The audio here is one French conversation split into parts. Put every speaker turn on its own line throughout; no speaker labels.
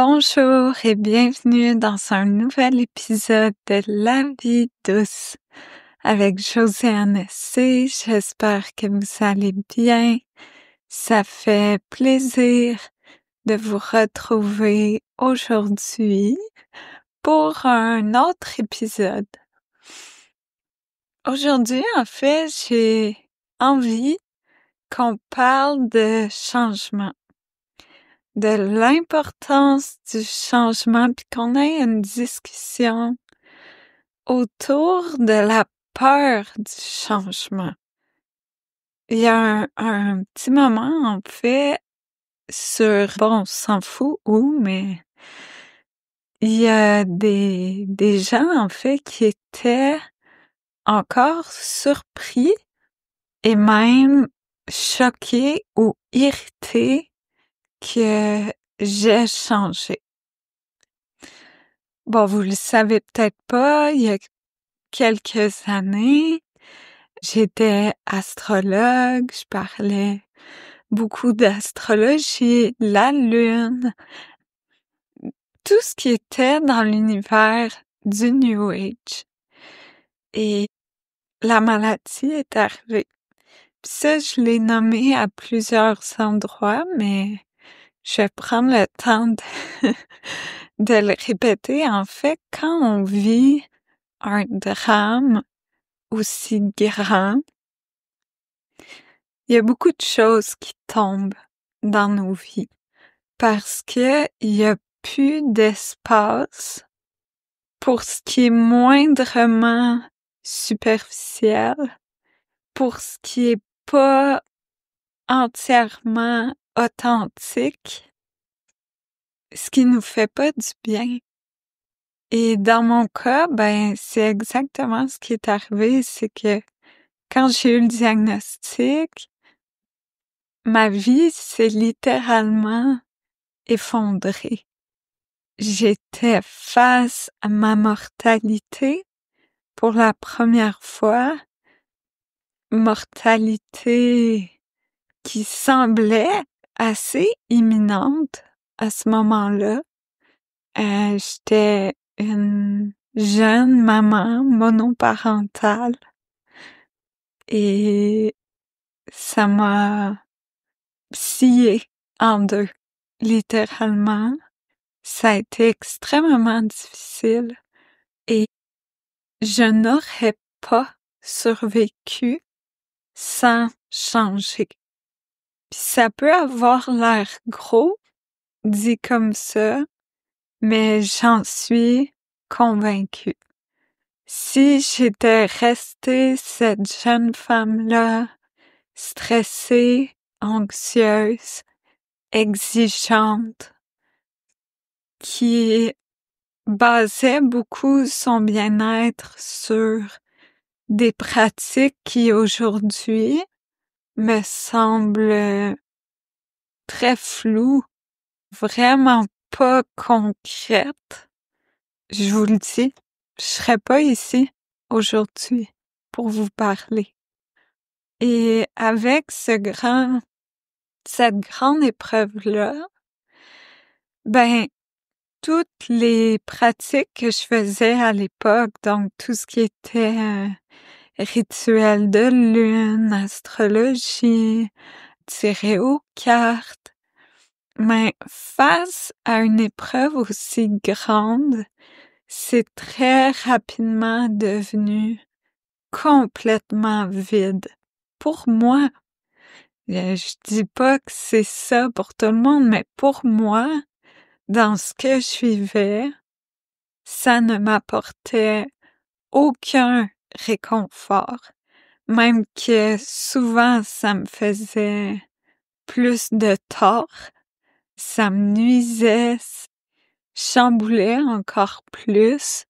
Bonjour et bienvenue dans un nouvel épisode de La vie douce avec Josiane C. J'espère que vous allez bien. Ça fait plaisir de vous retrouver aujourd'hui pour un autre épisode. Aujourd'hui, en fait, j'ai envie qu'on parle de changement, de l'importance du changement, puis qu'on ait une discussion autour de la peur du changement. Il y a un petit moment, en fait, on s'en fout où, mais il y a des gens, en fait, qui étaient encore surpris et même choqués ou irrités que j'ai changé. Bon, vous le savez peut-être pas, il y a quelques années, j'étais astrologue, je parlais beaucoup d'astrologie, la lune, tout ce qui était dans l'univers du New Age. Et la maladie est arrivée. Puis ça, je l'ai nommé à plusieurs endroits, mais je vais prendre le temps de le répéter. En fait, quand on vit un drame aussi grand, il y a beaucoup de choses qui tombent dans nos vies parce que il y a plus d'espace pour ce qui est moindrement superficiel, pour ce qui est pas entièrement authentique, ce qui nous fait pas du bien. Et dans mon cas, ben, c'est exactement ce qui est arrivé, c'est que quand j'ai eu le diagnostic, ma vie s'est littéralement effondrée. J'étais face à ma mortalité pour la première fois, mortalité qui semblait assez imminente à ce moment-là. J'étais une jeune maman monoparentale et ça m'a sciée en deux, littéralement. Ça a été extrêmement difficile et je n'aurais pas survécu sans changer. Puis ça peut avoir l'air gros, dit comme ça, mais j'en suis convaincue. Si j'étais restée cette jeune femme-là, stressée, anxieuse, exigeante, qui basait beaucoup son bien-être sur des pratiques qui aujourd'hui me semblent très floues, vraiment pas concrètes. Je vous le dis, je serais pas ici aujourd'hui pour vous parler. Et avec cette grande épreuve-là, ben, toutes les pratiques que je faisais à l'époque, donc tout ce qui était rituel de lune, astrologie, tirer aux cartes, mais face à une épreuve aussi grande, c'est très rapidement devenu complètement vide. Pour moi, je dis pas que c'est ça pour tout le monde, mais pour moi, dans ce que je vivais, ça ne m'apportait aucun réconfort. Même que souvent, ça me faisait plus de tort, ça me nuisait, chamboulait encore plus.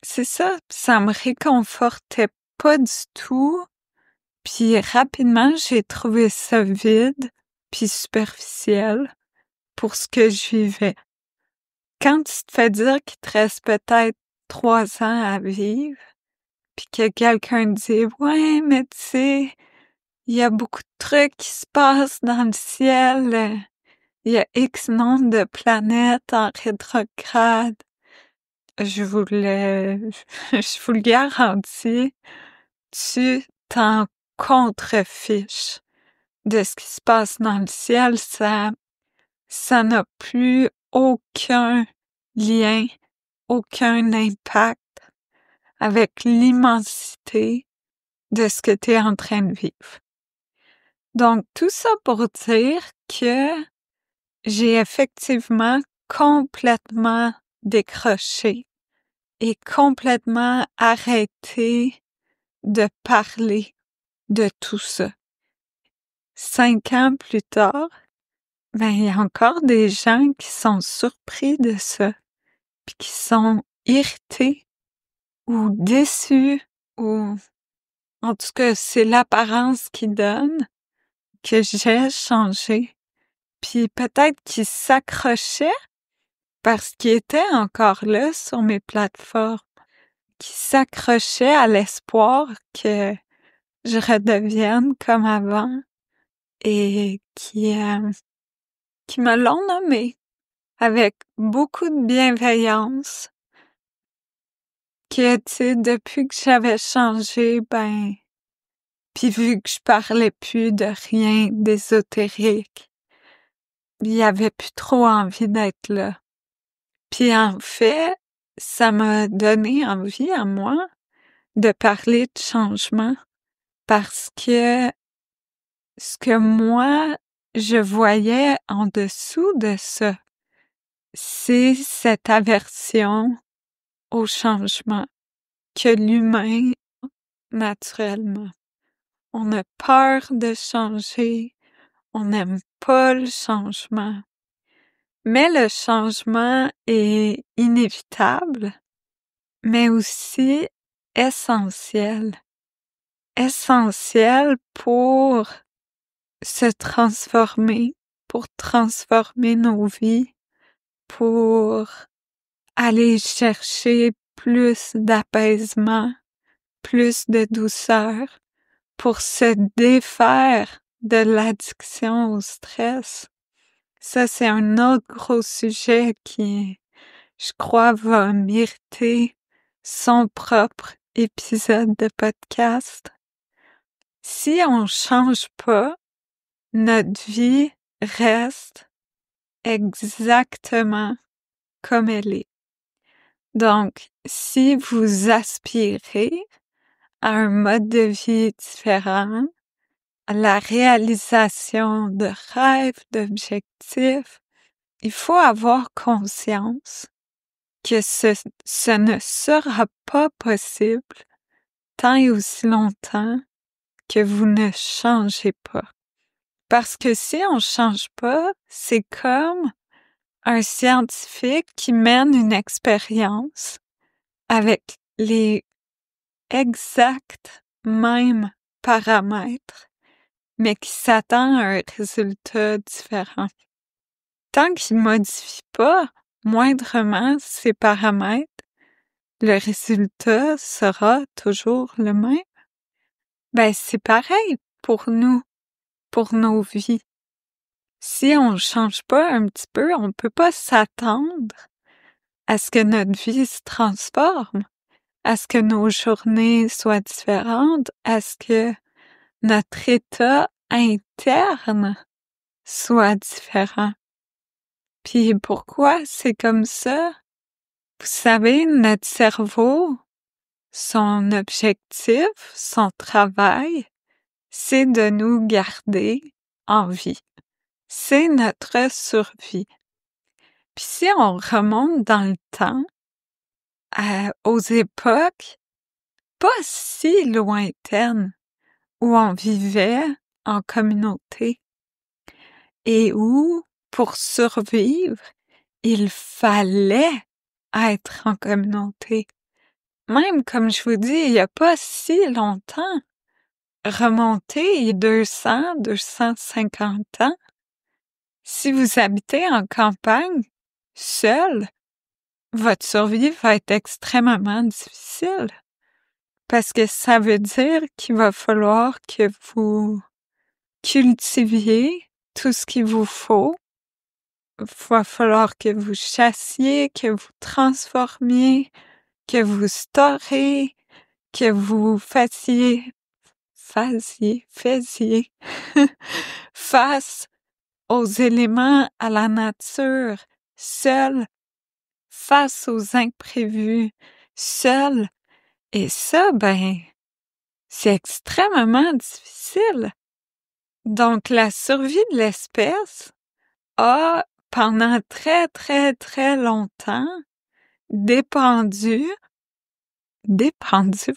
C'est ça, ça me réconfortait pas du tout. Puis rapidement, j'ai trouvé ça vide, puis superficiel pour ce que je vivais. Quand tu te fais dire qu'il te reste peut-être 3 ans à vivre, puis que quelqu'un dit ouais, mais tu sais, il y a beaucoup de trucs qui se passent dans le ciel. il y a X nombre de planètes en rétrograde. Je vous le garantis, tu t'en contrefiches de ce qui se passe dans le ciel. Ça n'a plus aucun lien, aucun impact avec l'immensité de ce que tu es en train de vivre. Donc, tout ça pour dire que j'ai effectivement complètement décroché et complètement arrêté de parler de tout ça. 5 ans plus tard, il y a encore des gens qui sont surpris de ça, puis qui sont irrités ou déçus, ou en tout cas, c'est l'apparence qui donne que j'ai changé. Puis peut-être qu'ils s'accrochaient parce qu'ils étaient encore là sur mes plateformes, qui s'accrochaient à l'espoir que je redevienne comme avant et qui me l'ont nommé avec beaucoup de bienveillance, que, tu sais, depuis que j'avais changé, puis vu que je parlais plus de rien d'ésotérique, il y avait plus trop envie d'être là. Puis en fait, ça m'a donné envie à moi de parler de changement parce que ce que moi, je voyais en dessous de ça, c'est cette aversion au changement que l'humain a naturellement. On a peur de changer, on n'aime pas le changement. Mais le changement est inévitable, mais aussi essentiel. Essentiel pour se transformer, pour transformer nos vies, pour aller chercher plus d'apaisement, plus de douceur, pour se défaire de l'addiction au stress. Ça, c'est un autre gros sujet qui, je crois, va mériter son propre épisode de podcast. Si on change pas, notre vie reste exactement comme elle est. Donc, si vous aspirez à un mode de vie différent, à la réalisation de rêves, d'objectifs, il faut avoir conscience que ce ne sera pas possible tant et aussi longtemps que vous ne changez pas. Parce que si on change pas, c'est comme un scientifique qui mène une expérience avec les exacts mêmes paramètres, mais qui s'attend à un résultat différent. Tant qu'il modifie pas moindrement ces paramètres, le résultat sera toujours le même. C'est pareil pour nous, pour nos vies. Si on change pas un petit peu, on peut pas s'attendre à ce que notre vie se transforme, à ce que nos journées soient différentes, à ce que notre état interne soit différent. Puis pourquoi c'est comme ça? Vous savez, notre cerveau, son objectif, son travail, c'est de nous garder en vie. C'est notre survie. Puis si on remonte dans le temps, aux époques pas si lointaines où on vivait en communauté et où, pour survivre, il fallait être en communauté. Même, comme je vous dis, il n'y a pas si longtemps, remonter il y a 200, 250 ans, si vous habitez en campagne, seul, votre survie va être extrêmement difficile. Parce que ça veut dire qu'il va falloir que vous cultiviez tout ce qu'il vous faut va falloir que vous chassiez, que vous transformiez, que vous storez, que vous fassiez face aux éléments, à la nature, seul, face aux imprévus, seul. Et ça, c'est extrêmement difficile. Donc, la survie de l'espèce a, pendant très, très, très longtemps, dépendu,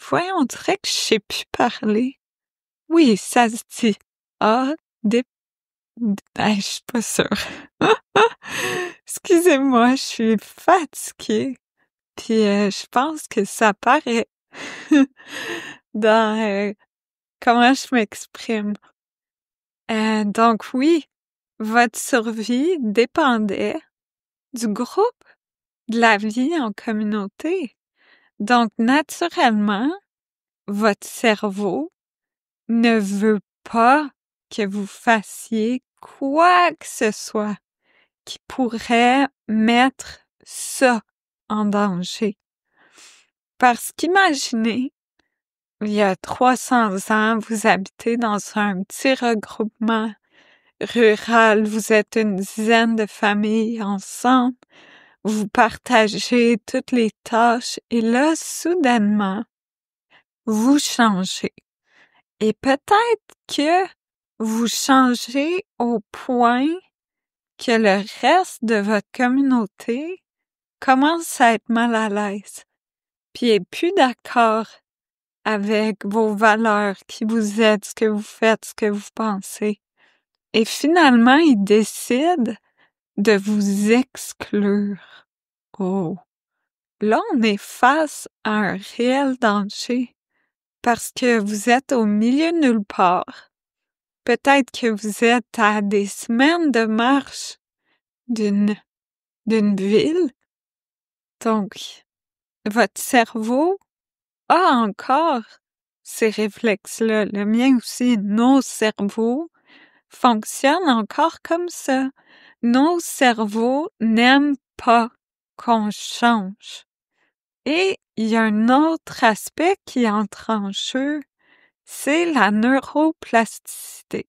voyons, on dirait que je sais plus parler. Oui, ça se dit. A, je suis pas sûre. Excusez-moi, je suis fatiguée. Puis je pense que ça paraît dans comment je m'exprime. Donc oui, votre survie dépendait du groupe, de la vie en communauté. Donc naturellement, votre cerveau ne veut pas que vous fassiez quoi que ce soit qui pourrait mettre ça en danger. Parce qu'imaginez, il y a 300 ans, vous habitez dans un petit regroupement rural, vous êtes une dizaine de familles ensemble, vous partagez toutes les tâches et là, soudainement, vous changez. Et peut-être que vous changez au point que le reste de votre communauté commence à être mal à l'aise, puis est plus d'accord avec vos valeurs, qui vous êtes, ce que vous faites, ce que vous pensez. Et finalement, ils décident de vous exclure. Oh! Là, on est face à un réel danger parce que vous êtes au milieu de nulle part. Peut-être que vous êtes à des semaines de marche d'une ville. Donc, votre cerveau a encore ces réflexes-là. Le mien aussi, nos cerveaux fonctionnent encore comme ça. Nos cerveaux n'aiment pas qu'on change. Et il y a un autre aspect qui entre en jeu, c'est la neuroplasticité.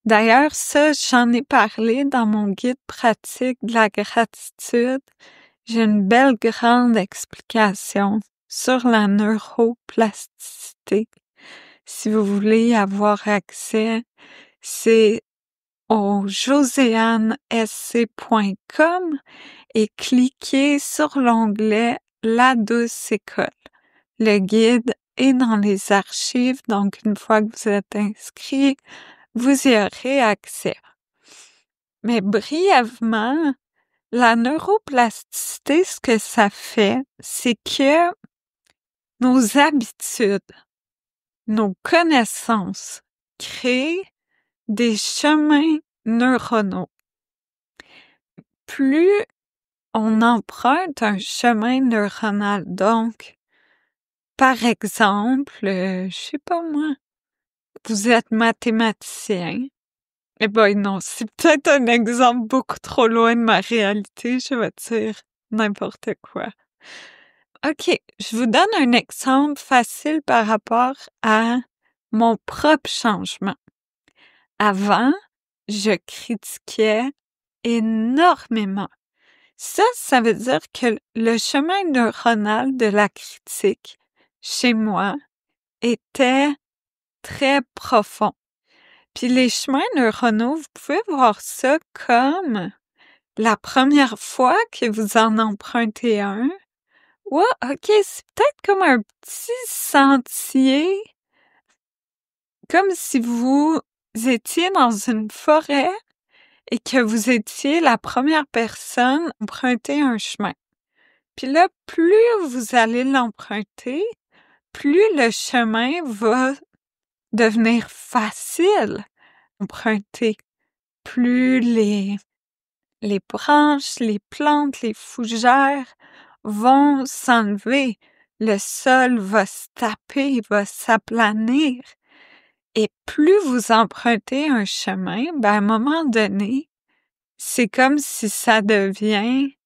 D'ailleurs, ça, j'en ai parlé dans mon guide pratique de la gratitude. J'ai une belle grande explication sur la neuroplasticité. Si vous voulez avoir accès, c'est au joséannesc.com et cliquez sur l'onglet La douce école. Le guide est dans les archives, donc une fois que vous êtes inscrit, vous y aurez accès. Mais brièvement, la neuroplasticité, ce que ça fait, c'est que nos habitudes, nos connaissances créent des chemins neuronaux. Plus on emprunte un chemin neuronal, donc, par exemple, je sais pas moi, vous êtes mathématicien. Eh ben non, c'est peut-être un exemple beaucoup trop loin de ma réalité, je vais dire n'importe quoi. OK, je vous donne un exemple facile par rapport à mon propre changement. Avant, je critiquais énormément. Ça veut dire que le chemin neuronal de la critique, chez moi, était très profond. Puis les chemins neuronaux, vous pouvez voir ça comme la première fois que vous en empruntez un. Ouais, OK, c'est peut-être comme un petit sentier, comme si vous étiez dans une forêt et que vous étiez la première personne à emprunter un chemin. Puis là, plus vous allez l'emprunter, plus le chemin va devenir facile à emprunter. Plus les branches, les plantes, les fougères vont s'enlever, le sol va se taper, va s'aplanir. Et plus vous empruntez un chemin, à un moment donné, c'est comme si ça devient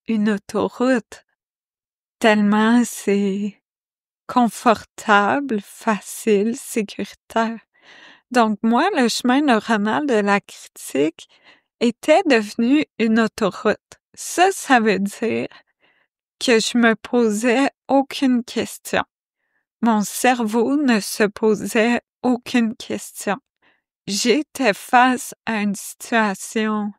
une autoroute, tellement c'est confortable, facile, sécuritaire. Donc moi, le chemin neuronal de la critique était devenu une autoroute. Ça veut dire que je me posais aucune question. Mon cerveau ne se posait aucune question. J'étais face à une situation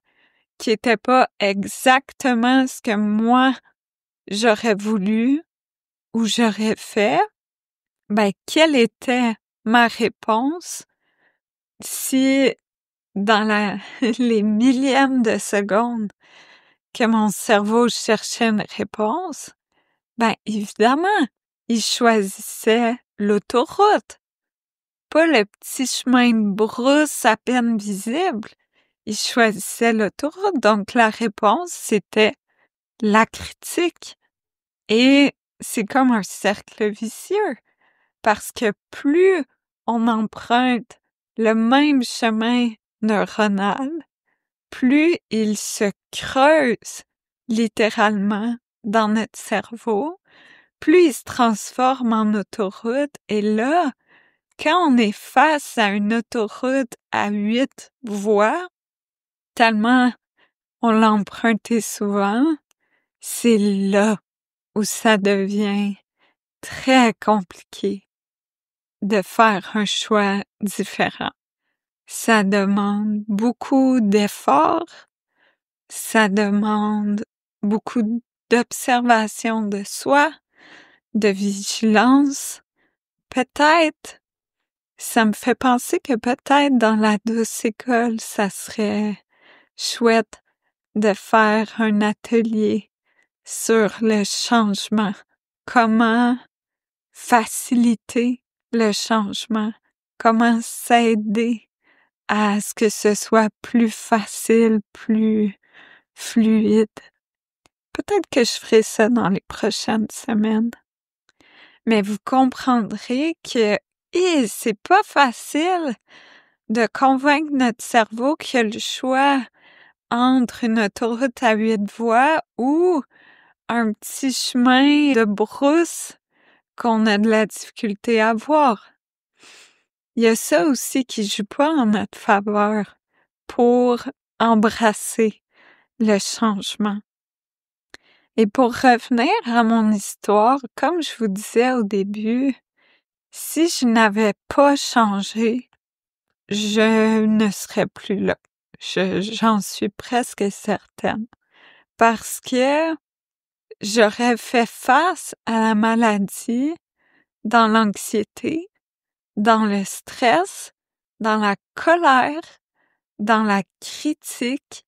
qui était pas exactement ce que moi j'aurais voulu ou j'aurais fait. Ben, quelle était ma réponse si dans les millièmes de seconde que mon cerveau cherchait une réponse? Ben, évidemment, il choisissait l'autoroute, pas le petit chemin de brousse à peine visible. Il choisissait l'autoroute, donc la réponse, c'était la critique. Et c'est comme un cercle vicieux, parce que plus on emprunte le même chemin neuronal, plus il se creuse littéralement dans notre cerveau, plus il se transforme en autoroute. Et là, quand on est face à une autoroute à 8 voies, tellement on l'a emprunté souvent, c'est là où ça devient très compliqué de faire un choix différent. Ça demande beaucoup d'efforts, ça demande beaucoup d'observation de soi, de vigilance. Peut-être, ça me fait penser que peut-être dans la douce école, ça serait chouette de faire un atelier sur le changement. Comment faciliter le changement? Comment s'aider à ce que ce soit plus facile, plus fluide? Peut-être que je ferai ça dans les prochaines semaines. Mais vous comprendrez que c'est pas facile de convaincre notre cerveau qu'il y a le choix entre une autoroute à 8 voies ou un petit chemin de brousse qu'on a de la difficulté à voir. Il y a ça aussi qui joue pas en notre faveur pour embrasser le changement. Et pour revenir à mon histoire, comme je vous disais au début, si je n'avais pas changé, je ne serais plus là. J'en suis presque certaine. Parce que j'aurais fait face à la maladie dans l'anxiété, dans le stress, dans la colère, dans la critique.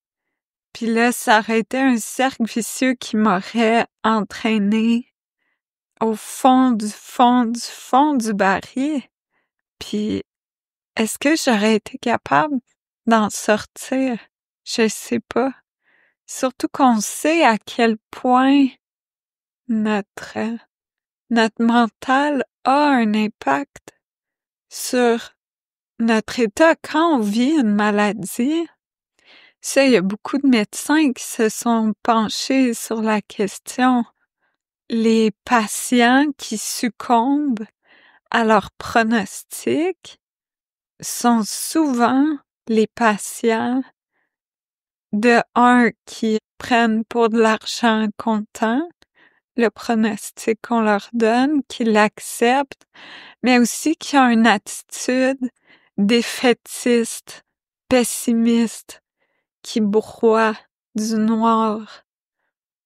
Puis là, ça aurait été un cercle vicieux qui m'aurait entraîné au fond du fond du fond du baril. Puis est-ce que j'aurais été capable d'en sortir? Je sais pas. Surtout qu'on sait à quel point notre mental a un impact sur notre état quand on vit une maladie. Ça, il y a beaucoup de médecins qui se sont penchés sur la question. Les patients qui succombent à leur pronostic sont souvent les patients qui prennent pour de l'argent comptant le pronostic qu'on leur donne, qui l'acceptent, mais aussi qui ont une attitude défaitiste, pessimiste, qui broie du noir.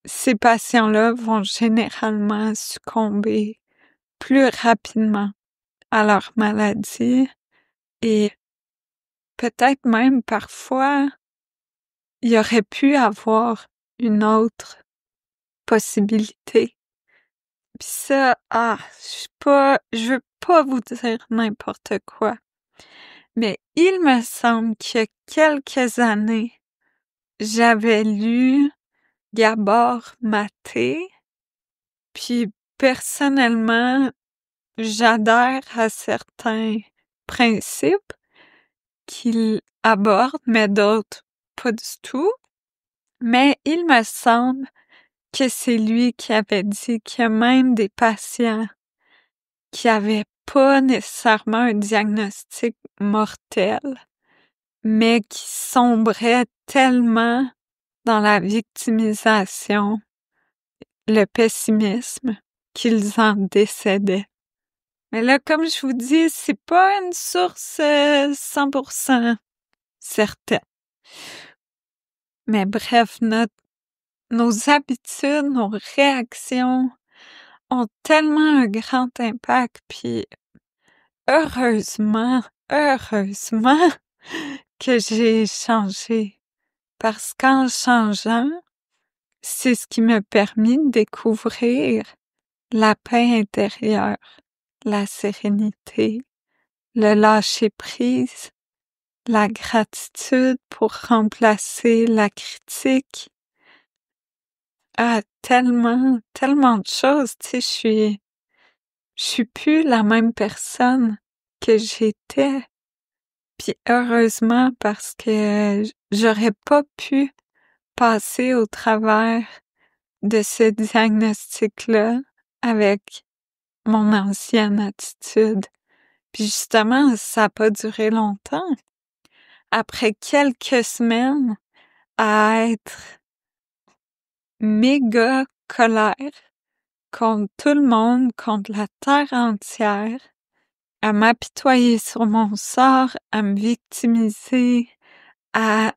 Ces patients-là vont généralement succomber plus rapidement à leur maladie et peut-être même parfois, il y aurait pu avoir une autre possibilité. Puis ça, je veux pas vous dire n'importe quoi. Mais il me semble qu'il y a quelques années, j'avais lu Gabor Maté, puis personnellement, j'adhère à certains principes qu'il aborde, mais d'autres pas du tout. Mais il me semble que c'est lui qui avait dit qu'il y a même des patients qui avaient pas nécessairement un diagnostic mortel, mais qui sombraient tellement dans la victimisation, le pessimisme, qu'ils en décédaient. Mais là, comme je vous dis, c'est pas une source 100% certaine. Mais bref, nos habitudes, nos réactions ont tellement un grand impact, puis heureusement que j'ai changé. Parce qu'en changeant, c'est ce qui m'a permis de découvrir la paix intérieure, la sérénité, le lâcher-prise, la gratitude pour remplacer la critique. Ah, tellement de choses, tu sais, je suis plus la même personne que j'étais. Puis heureusement parce que j'aurais pas pu passer au travers de ce diagnostic-là avec mon ancienne attitude. Puis justement, ça a pas duré longtemps. Après quelques semaines à être méga colère contre tout le monde, contre la terre entière, à m'apitoyer sur mon sort, à me victimiser, à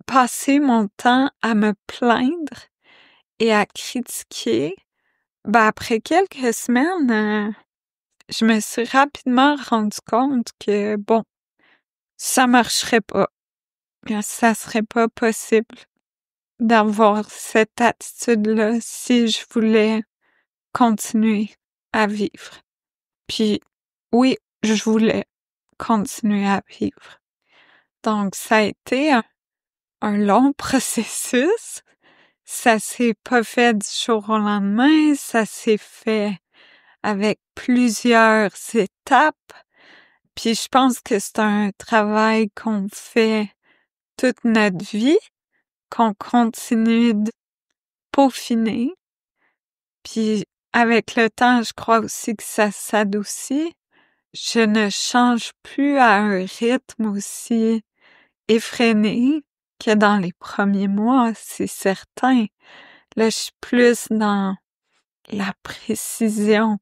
passer mon temps à me plaindre et à critiquer, ben après quelques semaines, je me suis rapidement rendu compte que, bon, ça marcherait pas, que ça serait pas possible d'avoir cette attitude-là si je voulais continuer à vivre. Puis oui, je voulais continuer à vivre. Donc ça a été un long processus. Ça s'est pas fait du jour au lendemain, ça s'est fait avec plusieurs étapes. Puis je pense que c'est un travail qu'on fait toute notre vie, qu'on continue de peaufiner. Puis avec le temps, je crois aussi que ça s'adoucit. Je ne change plus à un rythme aussi effréné que dans les premiers mois, c'est certain. Là, je suis plus dans la précision,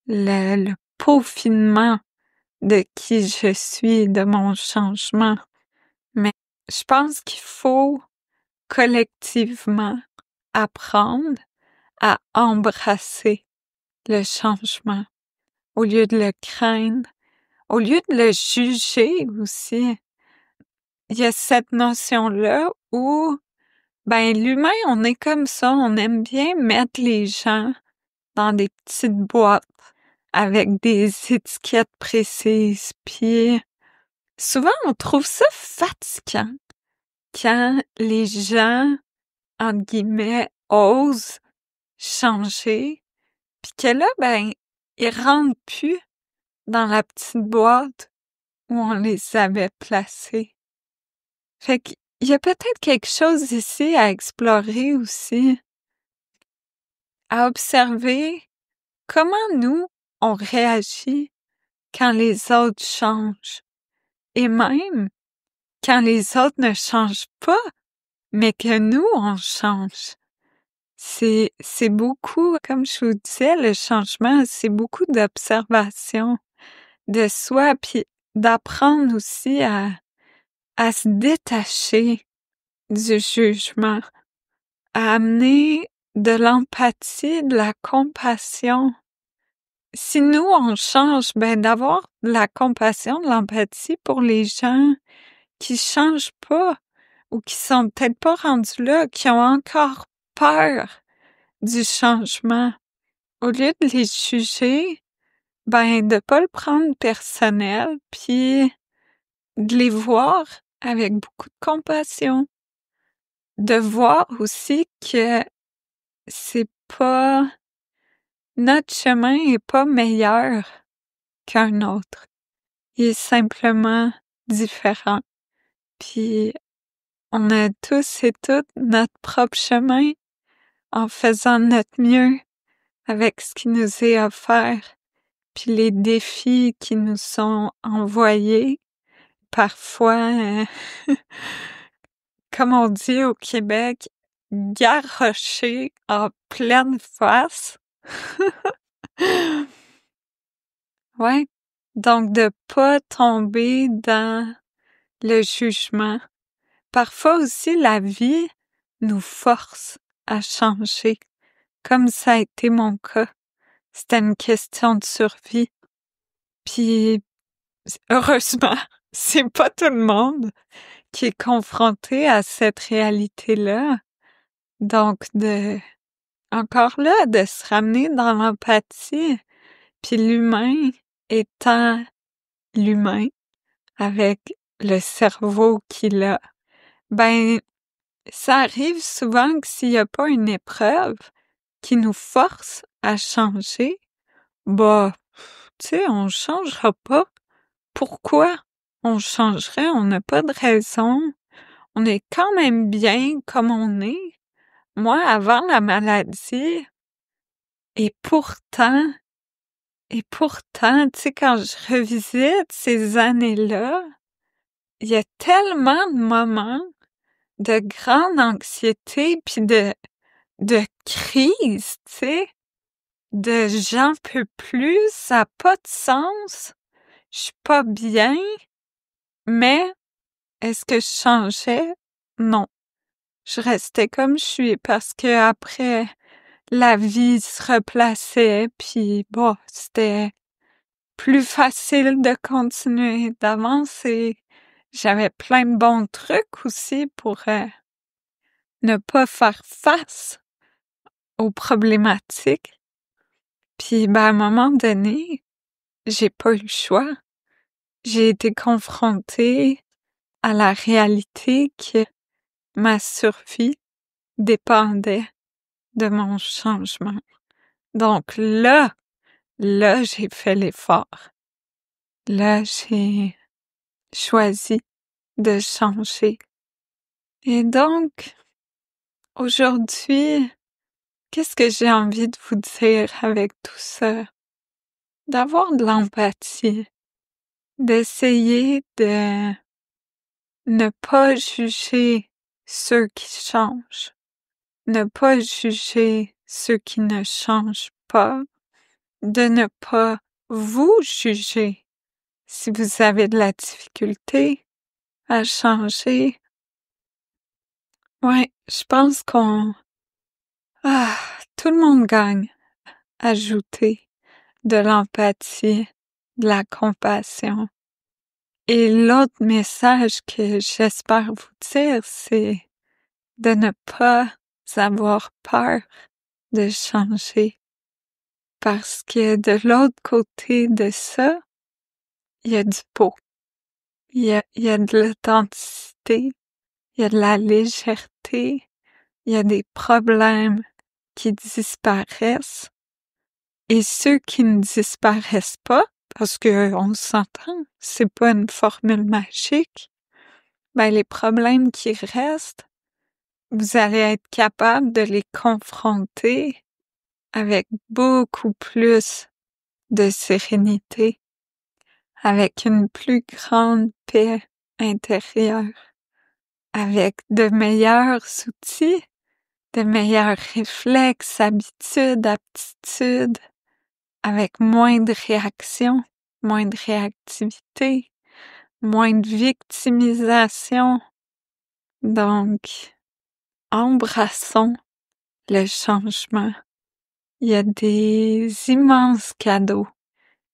le peaufinement de qui je suis, de mon changement. Mais je pense qu'il faut collectivement apprendre à embrasser le changement au lieu de le craindre, au lieu de le juger aussi. Il y a cette notion-là où, ben, l'humain, on est comme ça, on aime bien mettre les gens dans des petites boîtes avec des étiquettes précises, puis souvent on trouve ça fatigant quand les gens, entre guillemets, osent changer, puis que là, ben, ils rentrent plus dans la petite boîte où on les avait placés. Fait qu'il y a peut-être quelque chose ici à explorer aussi, à observer comment nous, on réagit quand les autres changent. Et même quand les autres ne changent pas, mais que nous, on change. C'est beaucoup, comme je vous disais, le changement, c'est beaucoup d'observation de soi, puis d'apprendre aussi à se détacher du jugement, à amener de l'empathie, de la compassion. Si nous, on change, ben d'avoir de la compassion, de l'empathie pour les gens qui changent pas ou qui sont peut-être pas rendus là, qui ont encore peur du changement. Au lieu de les juger, ben de pas le prendre personnel, puis de les voir avec beaucoup de compassion. De voir aussi que c'est pas notre chemin est pas meilleur qu'un autre. Il est simplement différent. Puis on a tous et toutes notre propre chemin en faisant notre mieux avec ce qui nous est offert, puis les défis qui nous sont envoyés, parfois, comme on dit au Québec, garrochés en pleine face. Ouais, donc de pas tomber dans le jugement. Parfois aussi, la vie nous force à changer, comme ça a été mon cas. C'était une question de survie. Puis, heureusement, c'est pas tout le monde qui est confronté à cette réalité-là. Donc, encore là, de se ramener dans l'empathie, puis l'humain étant l'humain, avec le cerveau qu'il a, ben, ça arrive souvent que s'il y a pas une épreuve qui nous force à changer, bah, tu sais, on changera pas. Pourquoi on changerait? On n'a pas de raison. On est quand même bien comme on est. Moi, avant la maladie, et pourtant, tu sais, quand je revisite ces années-là, il y a tellement de moments de grande anxiété puis de crise, tu sais, de j'en peux plus, ça n'a pas de sens, je suis pas bien, mais est-ce que je changeais? Non. Je restais comme je suis parce que après, la vie se replaçait puis bon, c'était plus facile de continuer, d'avancer. J'avais plein de bons trucs aussi pour ne pas faire face aux problématiques. Puis ben, à un moment donné, j'ai pas eu le choix. J'ai été confrontée à la réalité que ma survie dépendait de mon changement. Donc là, j'ai fait l'effort. Là, j'ai choisi de changer. Et donc, aujourd'hui, qu'est-ce que j'ai envie de vous dire avec tout ça? D'avoir de l'empathie, d'essayer de ne pas juger ceux qui changent, ne pas juger ceux qui ne changent pas, de ne pas vous juger si vous avez de la difficulté à changer. Ouais, je pense tout le monde gagne. Ajouter de l'empathie, de la compassion. Et l'autre message que j'espère vous dire, c'est de ne pas avoir peur de changer. Parce que de l'autre côté de ça, il y a du beau. Il y a de l'authenticité, il y a de la légèreté, il y a des problèmes qui disparaissent. Et ceux qui ne disparaissent pas, parce que on s'entend, c'est pas une formule magique, ben les problèmes qui restent, vous allez être capable de les confronter avec beaucoup plus de sérénité, avec une plus grande paix intérieure, avec de meilleurs outils, de meilleurs réflexes, habitudes, aptitudes, avec moins de réactions, moins de réactivité, moins de victimisation. Donc, embrassons le changement. Il y a des immenses cadeaux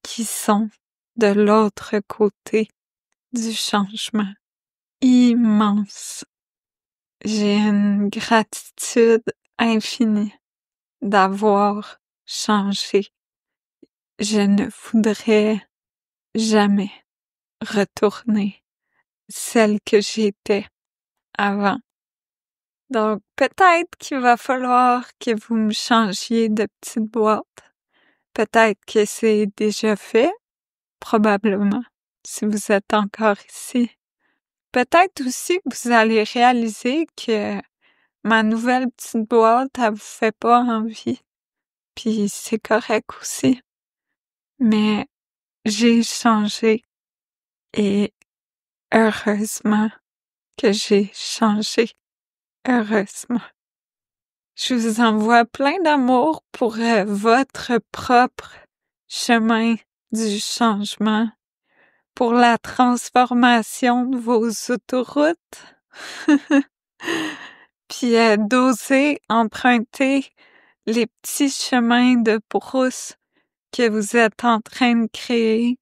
qui sont de l'autre côté du changement. Immense. J'ai une gratitude infinie d'avoir changé. Je ne voudrais jamais retourner celle que j'étais avant. Donc, peut-être qu'il va falloir que vous me changiez de petite boîte. Peut-être que c'est déjà fait, probablement, si vous êtes encore ici. peut-être aussi que vous allez réaliser que ma nouvelle petite boîte, elle vous fait pas envie, puis c'est correct aussi. Mais j'ai changé et heureusement que j'ai changé. Heureusement. Je vous envoie plein d'amour pour votre propre chemin du changement, pour la transformation de vos autoroutes, puis d'oser emprunter les petits chemins de brousse que vous êtes en train de créer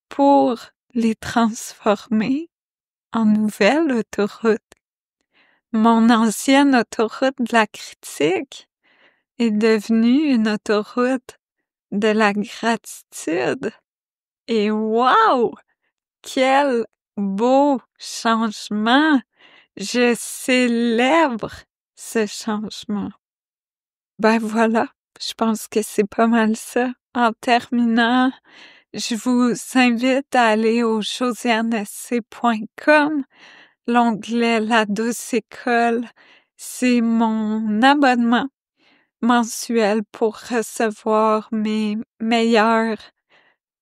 pour les transformer en nouvelles autoroutes. Mon ancienne autoroute de la critique est devenue une autoroute de la gratitude. Et waouh! Quel beau changement! Je célèbre ce changement. Ben voilà, je pense que c'est pas mal ça. En terminant, je vous invite à aller au josianesc.com. L'onglet La douce école, c'est mon abonnement mensuel pour recevoir mes meilleurs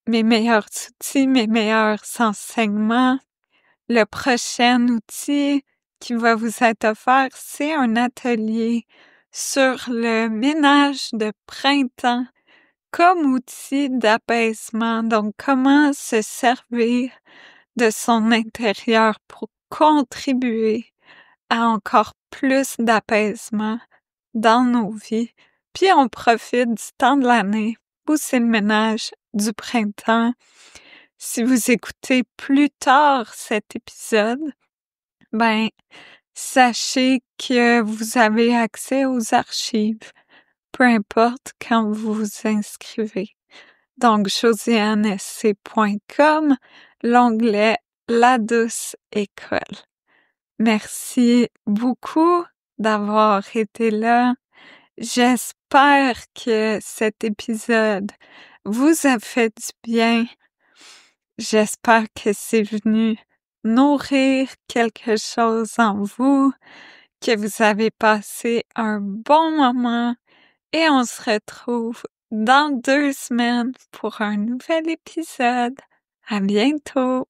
outils, mes meilleurs enseignements. Le prochain outil qui va vous être offert, c'est un atelier sur le ménage de printemps comme outil d'apaisement. Donc, comment se servir de son intérieur pour contribuer à encore plus d'apaisement dans nos vies. Puis on profite du temps de l'année où c'est le ménage du printemps. Si vous écoutez plus tard cet épisode, ben, sachez que vous avez accès aux archives, peu importe quand vous vous inscrivez. Donc, josianesc.com, l'onglet La douce école. Merci beaucoup d'avoir été là. J'espère que cet épisode vous a fait du bien. J'espère que c'est venu nourrir quelque chose en vous, que vous avez passé un bon moment et on se retrouve dans 2 semaines pour un nouvel épisode. À bientôt!